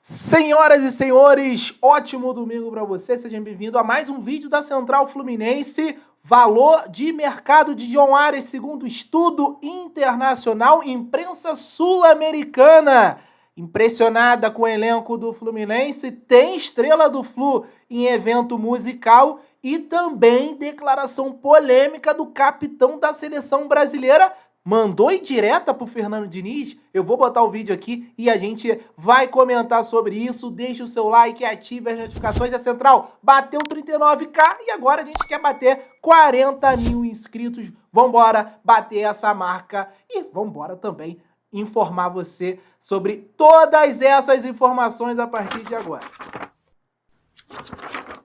Senhoras e senhores, ótimo domingo para você, sejam bem-vindos a mais um vídeo da Central Fluminense. Valor de mercado de John Arias, segundo estudo internacional, imprensa sul-americana. Impressionada com o elenco do Fluminense, tem estrela do Flu em evento musical e também declaração polêmica do capitão da seleção brasileira. Mandou indireta pro Fernando Diniz? Eu vou botar o vídeo aqui e a gente vai comentar sobre isso. Deixa o seu like e ative as notificações. A Central bateu 39k e agora a gente quer bater 40 mil inscritos. Vambora bater essa marca e vambora também informar você sobre todas essas informações a partir de agora.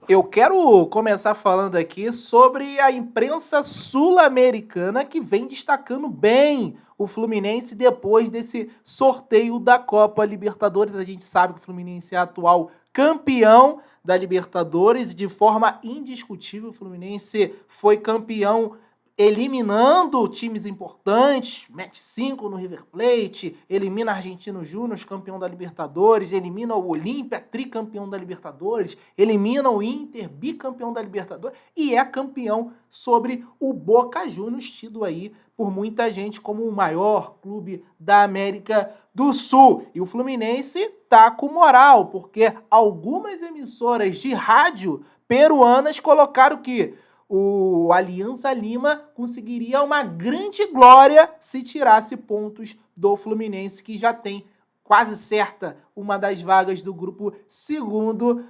Eu quero começar falando aqui sobre a imprensa sul-americana que vem destacando bem o Fluminense depois desse sorteio da Copa Libertadores. A gente sabe que o Fluminense é atual campeão da Libertadores e de forma indiscutível o Fluminense foi campeão eliminando times importantes, mete 5 no River Plate, elimina Argentino Júnior, campeão da Libertadores, elimina o Olímpia, tricampeão da Libertadores, elimina o Inter, bicampeão da Libertadores, e é campeão sobre o Boca Juniors, tido aí por muita gente como o maior clube da América do Sul. E o Fluminense tá com moral, porque algumas emissoras de rádio peruanas colocaram que o Alianza Lima conseguiria uma grande glória se tirasse pontos do Fluminense, que já tem quase certa uma das vagas do grupo segundo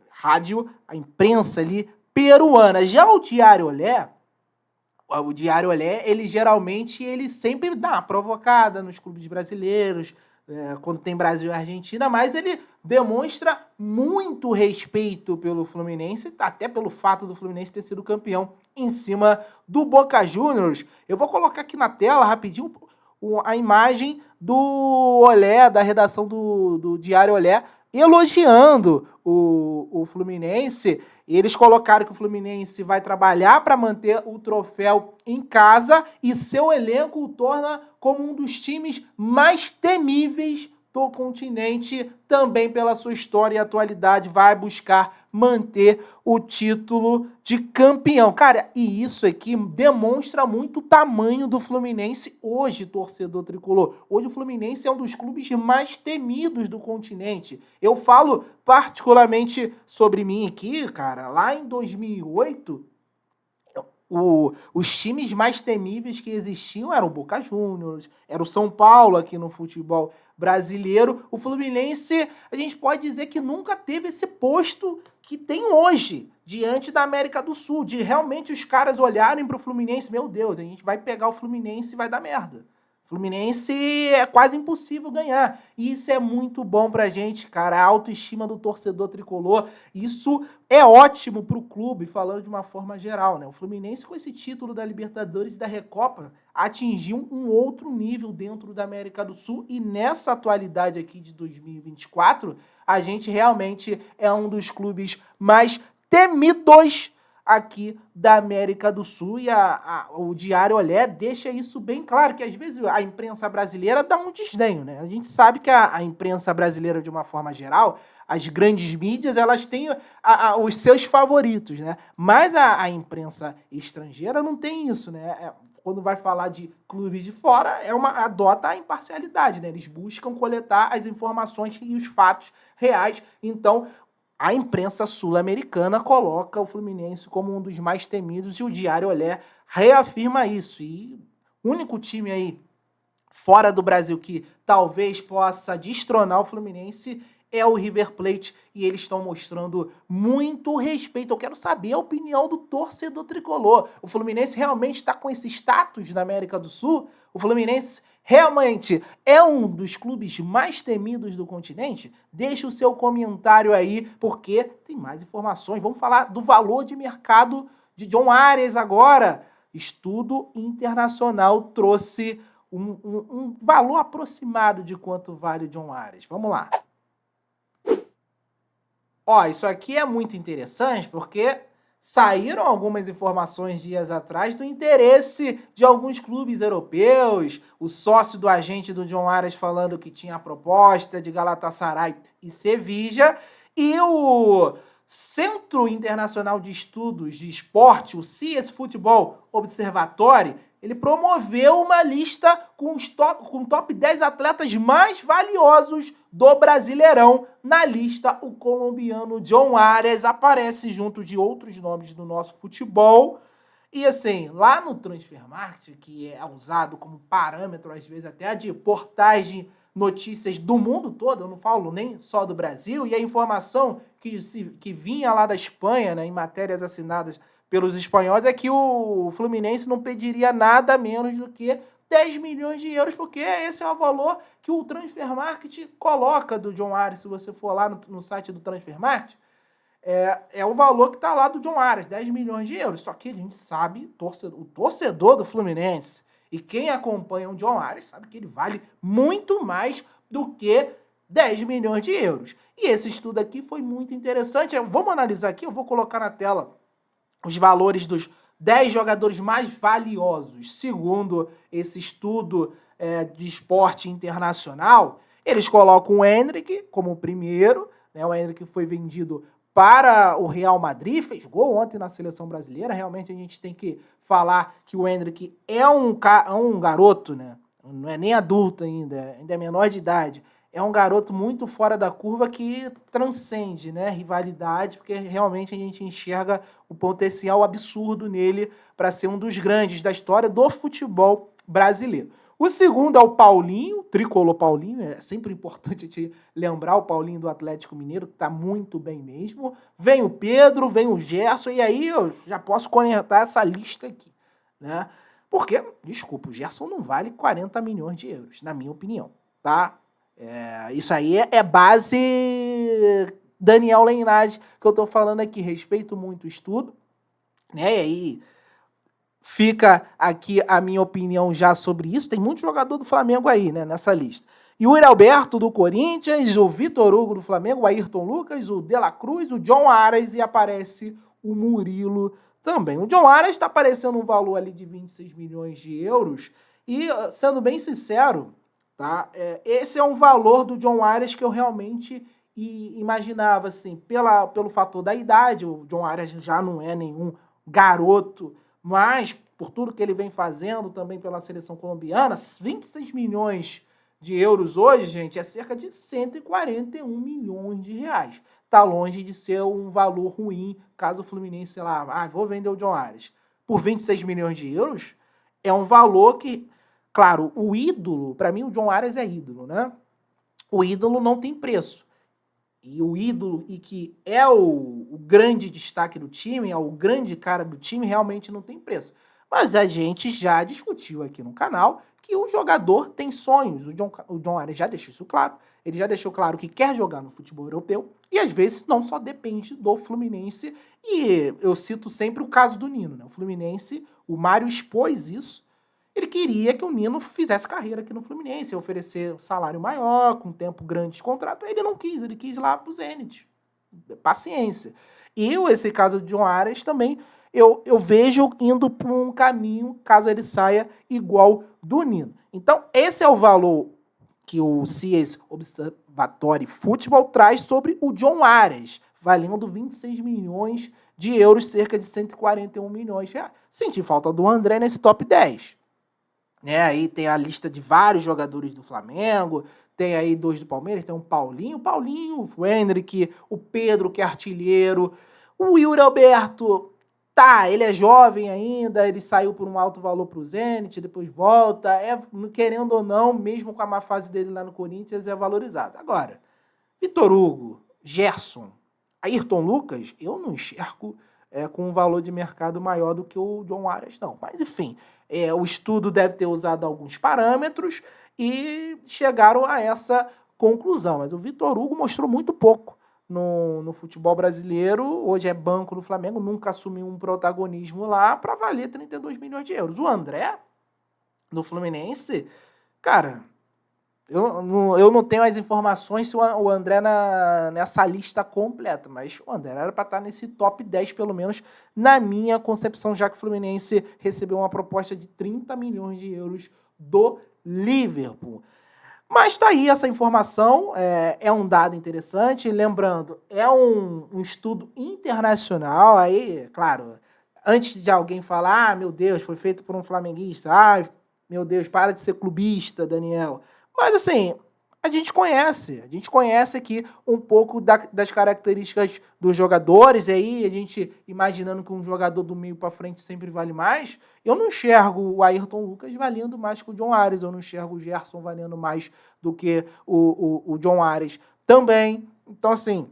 rádio, a imprensa ali peruana. Já o Diário Olé, ele geralmente sempre dá uma provocada nos clubes brasileiros, quando tem Brasil e Argentina, mas ele demonstra muito respeito pelo Fluminense, até pelo fato do Fluminense ter sido campeão em cima do Boca Juniors. Eu vou colocar aqui na tela rapidinho a imagem do Olé, da redação do Diário Olé, elogiando o Fluminense. Eles colocaram que o Fluminense vai trabalhar para manter o troféu em casa e seu elenco o torna como um dos times mais temíveis do continente, também pela sua história e atualidade, vai buscar manter o título de campeão. Cara, e isso aqui demonstra muito o tamanho do Fluminense hoje, torcedor tricolor. Hoje o Fluminense é um dos clubes mais temidos do continente. Eu falo particularmente sobre mim aqui, cara, lá em 2008... os times mais temíveis que existiam eram o Boca Juniors, era o São Paulo aqui no futebol brasileiro. O Fluminense, a gente pode dizer que nunca teve esse posto que tem hoje, diante da América do Sul, de realmente os caras olharem para o Fluminense, meu Deus, a gente vai pegar o Fluminense e vai dar merda. Fluminense é quase impossível ganhar. E isso é muito bom pra gente, cara. A autoestima do torcedor tricolor. Isso é ótimo pro clube, falando de uma forma geral, né? O Fluminense, com esse título da Libertadores e da Recopa, atingiu um outro nível dentro da América do Sul. E nessa atualidade aqui de 2024, a gente realmente é um dos clubes mais temidos aqui da América do Sul, e o Diário Olé deixa isso bem claro, que às vezes a imprensa brasileira dá um desdenho, né? A gente sabe que a imprensa brasileira, de uma forma geral, as grandes mídias, elas têm os seus favoritos, né? Mas a imprensa estrangeira não tem isso, né? Quando vai falar de clubes de fora, adota a imparcialidade, né? Eles buscam coletar as informações e os fatos reais. Então, a imprensa sul-americana coloca o Fluminense como um dos mais temidos e o Diário Olé reafirma isso. E o único time aí fora do Brasil que talvez possa destronar o Fluminense é o River Plate, e eles estão mostrando muito respeito. Eu quero saber a opinião do torcedor tricolor. O Fluminense realmente está com esse status na América do Sul? O Fluminense realmente é um dos clubes mais temidos do continente? Deixe o seu comentário aí, porque tem mais informações. Vamos falar do valor de mercado de John Arias agora. Estudo internacional trouxe um valor aproximado de quanto vale o John Arias. Vamos lá. Ó, isso aqui é muito interessante porque saíram algumas informações dias atrás do interesse de alguns clubes europeus, o sócio do agente do John Arias falando que tinha a proposta de Galatasaray e Sevilla, e o Centro Internacional de Estudos de Esporte, o CS Football Observatory, ele promoveu uma lista com top 10 atletas mais valiosos do Brasileirão. Na lista, o colombiano John Arias aparece junto de outros nomes do nosso futebol. E assim, lá no Transfermarkt, que é usado como parâmetro, às vezes até de portais de notícias do mundo todo, eu não falo nem só do Brasil, e a informação que vinha lá da Espanha, né, em matérias assinadas pelos espanhóis, é que o Fluminense não pediria nada menos do que 10 milhões de euros, porque esse é o valor que o Transfermarkt coloca do John Arias. Se você for lá no site do Transfermarkt, é o valor que está lá do John Arias, 10 milhões de euros. Só que a gente sabe, o torcedor do Fluminense e quem acompanha o John Arias sabe que ele vale muito mais do que 10 milhões de euros. E esse estudo aqui foi muito interessante. Vamos analisar aqui, eu vou colocar na tela os valores dos 10 jogadores mais valiosos, segundo esse estudo de esporte internacional. Eles colocam o Endrick como o primeiro, né? O Endrick foi vendido para o Real Madrid, fez gol ontem na seleção brasileira. Realmente a gente tem que falar que o Endrick é um garoto, né? Não é nem adulto ainda é menor de idade. É um garoto muito fora da curva que transcende, né, rivalidade, porque realmente a gente enxerga o potencial absurdo nele para ser um dos grandes da história do futebol brasileiro. O segundo é o Paulinho, tricolor Paulinho, é sempre importante te lembrar o Paulinho do Atlético Mineiro, que está muito bem mesmo. Vem o Pedro, vem o Gerson, e aí eu já posso conectar essa lista aqui, né? Porque, desculpa, o Gerson não vale 40 milhões de euros, na minha opinião, tá? Isso aí é base Daniel Leinage que eu tô falando aqui. Respeito muito o estudo, né? E aí fica aqui a minha opinião já sobre isso. Tem muito jogador do Flamengo aí, né, nessa lista. E o Yuri Alberto do Corinthians, o Vitor Hugo do Flamengo, o Ayrton Lucas, o De La Cruz, o John Arias e aparece o Murilo também. O John Arias está aparecendo um valor ali de 26 milhões de euros e, sendo bem sincero, tá? Esse é um valor do John Arias que eu realmente imaginava, assim, pelo fator da idade. O John Arias já não é nenhum garoto, mas por tudo que ele vem fazendo também pela seleção colombiana, 26 milhões de euros hoje, gente, é cerca de 141 milhões de reais. Tá longe de ser um valor ruim, caso o Fluminense, sei lá, vou vender o John Arias por 26 milhões de euros, é um valor que, claro, o ídolo, para mim o John Arias é ídolo, né? O ídolo não tem preço. E o ídolo, e que é o grande destaque do time, é o grande cara do time, realmente não tem preço. Mas a gente já discutiu aqui no canal que o jogador tem sonhos. O John Arias já deixou isso claro. Ele já deixou claro que quer jogar no futebol europeu e às vezes não só depende do Fluminense. E eu cito sempre o caso do Nino, né? O Fluminense, o Mário expôs isso. Ele queria que o Nino fizesse carreira aqui no Fluminense, oferecer um salário maior, com tempo grande de contrato. Ele não quis, ele quis ir lá pro Zenit. Paciência. E esse caso de John Arias também, eu vejo indo por um caminho, caso ele saia igual do Nino. Então, esse é o valor que o CIES Observatory Futebol traz sobre o John Arias, valendo 26 milhões de euros, cerca de 141 milhões de reais. Senti falta do André nesse top 10. Aí tem a lista de vários jogadores do Flamengo, tem aí 2 do Palmeiras, tem o Paulinho, o Endrick, o Pedro, que é artilheiro, o Yuri Alberto, ele é jovem ainda, ele saiu por um alto valor pro Zenit, depois volta, querendo ou não, mesmo com a má fase dele lá no Corinthians, é valorizado. Agora, Vitor Hugo, Gerson, Ayrton Lucas, eu não enxergo com um valor de mercado maior do que o John Arias, não. Mas, enfim, o estudo deve ter usado alguns parâmetros e chegaram a essa conclusão. Mas o Vitor Hugo mostrou muito pouco no futebol brasileiro. Hoje é banco no Flamengo, nunca assumiu um protagonismo lá para valer 32 milhões de euros. O André, no Fluminense, cara, Eu não tenho as informações se o André nessa lista completa, mas o André era para estar nesse top 10, pelo menos, na minha concepção, já que o Fluminense recebeu uma proposta de 30 milhões de euros do Liverpool. Mas tá aí essa informação, é um dado interessante. Lembrando, é um estudo internacional. Aí, claro, antes de alguém falar, meu Deus, foi feito por um flamenguista. Meu Deus, para de ser clubista, Daniel. Mas assim, a gente conhece aqui um pouco das características dos jogadores. E aí, a gente imaginando que um jogador do meio para frente sempre vale mais. Eu não enxergo o Ayrton Lucas valendo mais que o John Ares. Eu não enxergo o Gerson valendo mais do que o John Ares também. Então, assim,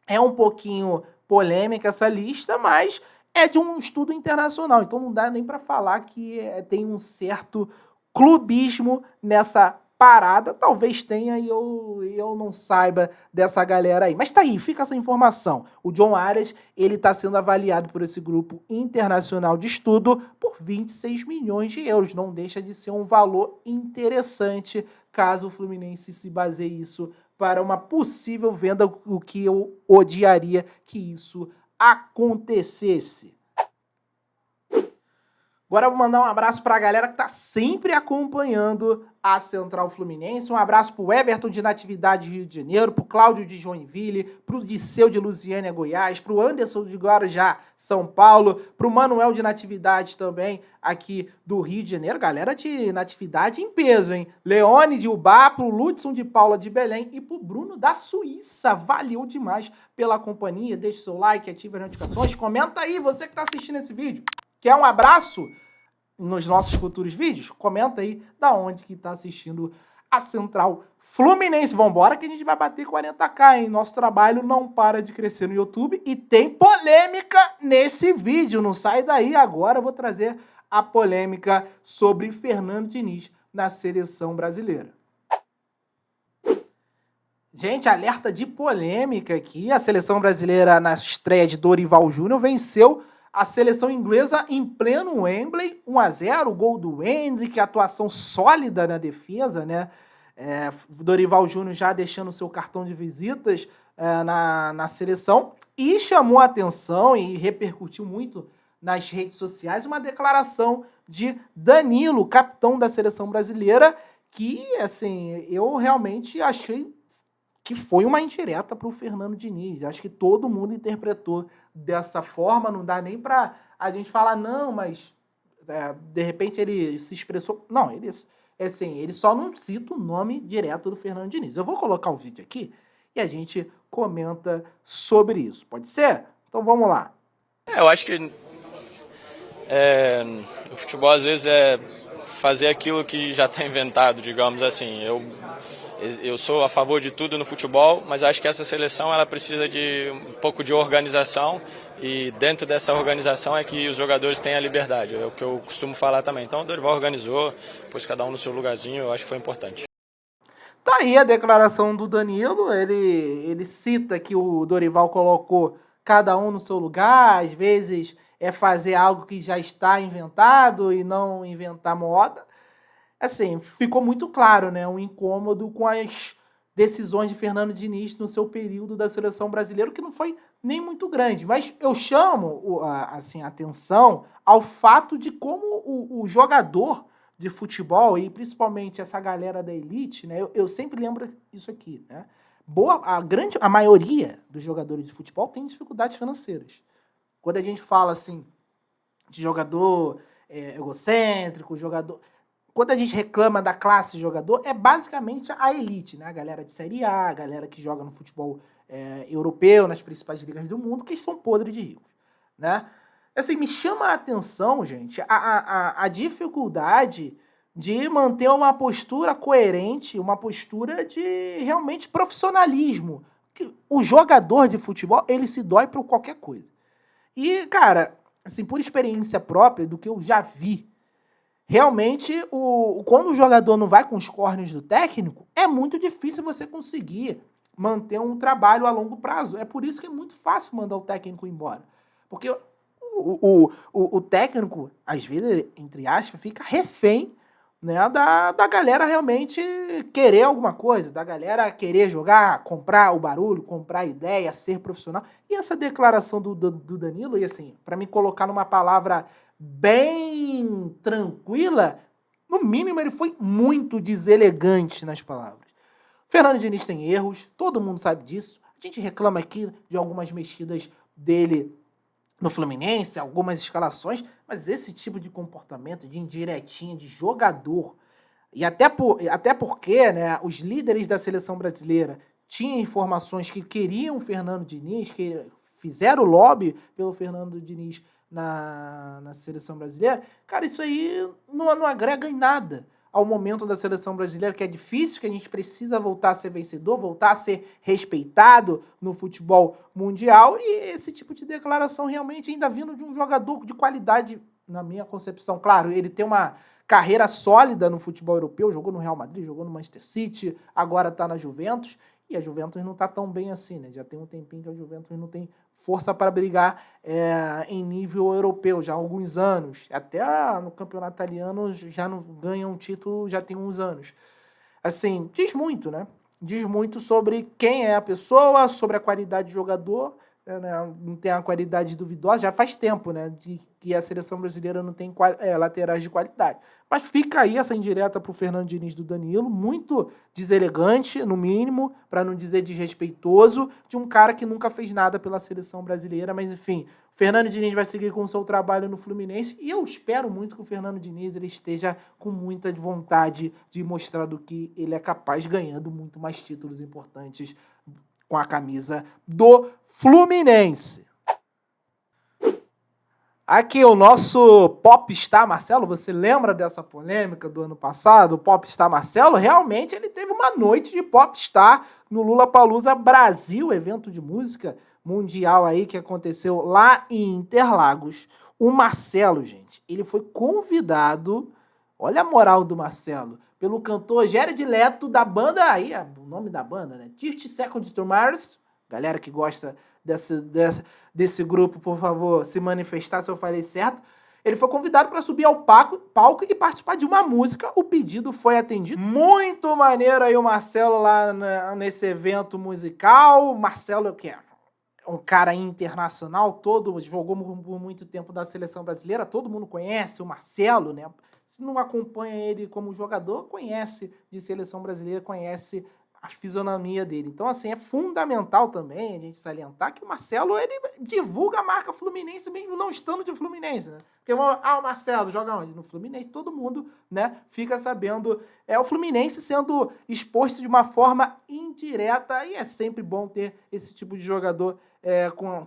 é um pouquinho polêmica essa lista, mas é de um estudo internacional. Então, não dá nem para falar que tem um certo clubismo nessa parada. Talvez tenha e eu não saiba dessa galera aí. Mas tá aí, fica essa informação. O John Arias, ele tá sendo avaliado por esse grupo internacional de estudo por 26 milhões de euros. Não deixa de ser um valor interessante caso o Fluminense se baseie isso para uma possível venda, o que eu odiaria que isso acontecesse. Agora eu vou mandar um abraço para a galera que está sempre acompanhando a Central Fluminense. Um abraço para o Everton de Natividade Rio de Janeiro, para o Cláudio de Joinville, para o Disseu de Lusiânia, Goiás, para o Anderson de Guarujá, São Paulo, para o Manuel de Natividade também aqui do Rio de Janeiro. Galera de Natividade em peso, hein? Leone de Ubá, para o Ludson de Paula de Belém e para o Bruno da Suíça. Valeu demais pela companhia. Deixa o seu like, ative as notificações. Comenta aí, você que está assistindo esse vídeo. Quer um abraço nos nossos futuros vídeos? Comenta aí da onde que tá assistindo a Central Fluminense. Vambora que a gente vai bater 40k, hein? Nosso trabalho não para de crescer no YouTube e tem polêmica nesse vídeo. Não sai daí, agora eu vou trazer a polêmica sobre Fernando Diniz na seleção brasileira. Gente, alerta de polêmica aqui. A seleção brasileira, na estreia de Dorival Júnior, venceu a seleção inglesa em pleno Wembley, 1-0, o gol do Endrick, atuação sólida na defesa, né? Dorival Júnior já deixando seu cartão de visitas na seleção, e chamou a atenção e repercutiu muito nas redes sociais uma declaração de Danilo, capitão da seleção brasileira, que, assim, eu realmente achei que foi uma indireta para o Fernando Diniz. Acho que todo mundo interpretou dessa forma, não dá nem para a gente falar, não, mas de repente ele se expressou. Não, ele, assim, ele só não cita o nome direto do Fernando Diniz. Eu vou colocar o vídeo aqui e a gente comenta sobre isso. Pode ser? Então vamos lá. Eu acho que o futebol às vezes é fazer aquilo que já está inventado, digamos assim. Eu sou a favor de tudo no futebol, mas acho que essa seleção ela precisa de um pouco de organização e dentro dessa organização é que os jogadores têm a liberdade, é o que eu costumo falar também. Então o Dorival organizou, pôs cada um no seu lugarzinho, eu acho que foi importante. Tá aí a declaração do Danilo, ele cita que o Dorival colocou cada um no seu lugar, às vezes é fazer algo que já está inventado e não inventar moda. Assim, ficou muito claro, né, um incômodo com as decisões de Fernando Diniz no seu período da seleção brasileira, que não foi nem muito grande. Mas eu chamo assim, a atenção ao fato de como o jogador de futebol, e principalmente essa galera da elite, né, eu sempre lembro isso aqui, né, a maioria dos jogadores de futebol tem dificuldades financeiras. Quando a gente fala assim de jogador egocêntrico, jogador... Quando a gente reclama da classe de jogador, é basicamente a elite, né? A galera de Série A, a galera que joga no futebol europeu, nas principais ligas do mundo, que são podres de ricos, né? Assim, me chama a atenção, gente, a dificuldade de manter uma postura coerente, uma postura de realmente profissionalismo. O jogador de futebol, ele se dói por qualquer coisa. E, cara, assim, por experiência própria, do que eu já vi, realmente, quando o jogador não vai com os cornes do técnico, é muito difícil você conseguir manter um trabalho a longo prazo. É por isso que é muito fácil mandar o técnico embora. Porque o técnico, às vezes, entre aspas, fica refém né, da galera realmente querer alguma coisa, da galera querer jogar, comprar o barulho, comprar a ideia, ser profissional. E essa declaração do Danilo, e assim, para me colocar numa palavra bem tranquila, no mínimo ele foi muito deselegante nas palavras. Fernando Diniz tem erros, todo mundo sabe disso. A gente reclama aqui de algumas mexidas dele no Fluminense, algumas escalações, mas esse tipo de comportamento, de indiretinha, de jogador, e até porque, né, os líderes da seleção brasileira tinham informações que queriam o Fernando Diniz, que fizeram lobby pelo Fernando Diniz na seleção brasileira, cara, isso aí não agrega em nada ao momento da seleção brasileira, que é difícil, que a gente precisa voltar a ser vencedor, voltar a ser respeitado no futebol mundial, e esse tipo de declaração realmente ainda vindo de um jogador de qualidade, na minha concepção. Claro, ele tem uma carreira sólida no futebol europeu, jogou no Real Madrid, jogou no Manchester City, agora tá na Juventus, e a Juventus não tá tão bem assim, né? Já tem um tempinho que a Juventus não tem força para brigar em nível europeu, já há alguns anos. Até no campeonato italiano já não ganha um título já tem uns anos. Assim, diz muito, né? Diz muito sobre quem é a pessoa, sobre a qualidade de jogador, né? Não tem uma qualidade duvidosa, já faz tempo, né? De que a seleção brasileira não tem laterais de qualidade. Mas fica aí essa indireta pro Fernando Diniz do Danilo, muito deselegante, no mínimo, para não dizer desrespeitoso, de um cara que nunca fez nada pela seleção brasileira, mas enfim, o Fernando Diniz vai seguir com o seu trabalho no Fluminense e eu espero muito que o Fernando Diniz ele esteja com muita vontade de mostrar do que ele é capaz, ganhando muito mais títulos importantes com a camisa do Fluminense. Aqui o nosso Popstar Marcelo, você lembra dessa polêmica do ano passado? O Popstar Marcelo, realmente ele teve uma noite de Popstar no Lollapalooza Brasil, evento de música mundial aí que aconteceu lá em Interlagos. O Marcelo, gente, ele foi convidado, olha a moral do Marcelo, pelo cantor Jared Leto da banda, aí o nome da banda, né? 30 Seconds to Mars, galera que gosta desse grupo, por favor, se manifestar se eu falei certo. Ele foi convidado para subir ao palco e participar de uma música. O pedido foi atendido. Muito maneiro aí o Marcelo lá nesse evento musical. Marcelo, que é um cara internacional, jogou por muito tempo da seleção brasileira, todo mundo conhece o Marcelo, né? Se não acompanha ele como jogador, conhece de seleção brasileira, conhece a fisionomia dele. Então, assim, é fundamental também a gente salientar que o Marcelo, ele divulga a marca Fluminense mesmo não estando de Fluminense, né? Porque, o Marcelo joga onde? No Fluminense, todo mundo, né, fica sabendo. É o Fluminense sendo exposto de uma forma indireta e é sempre bom ter esse tipo de jogador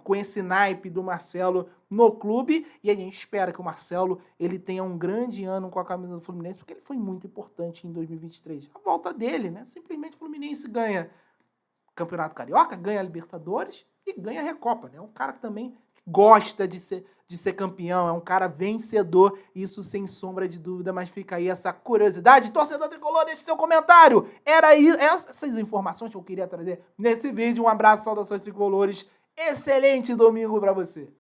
com esse naipe do Marcelo no clube, e a gente espera que o Marcelo ele tenha um grande ano com a camisa do Fluminense, porque ele foi muito importante em 2023. A volta dele, né? Simplesmente o Fluminense ganha Campeonato Carioca, ganha a Libertadores e ganha a Recopa, né? É um cara que também gosta de ser campeão, é um cara vencedor, isso sem sombra de dúvida, mas fica aí essa curiosidade. Torcedor tricolor, deixe seu comentário. Era isso, essas informações que eu queria trazer nesse vídeo. Um abraço, saudações tricolores. Excelente domingo para você.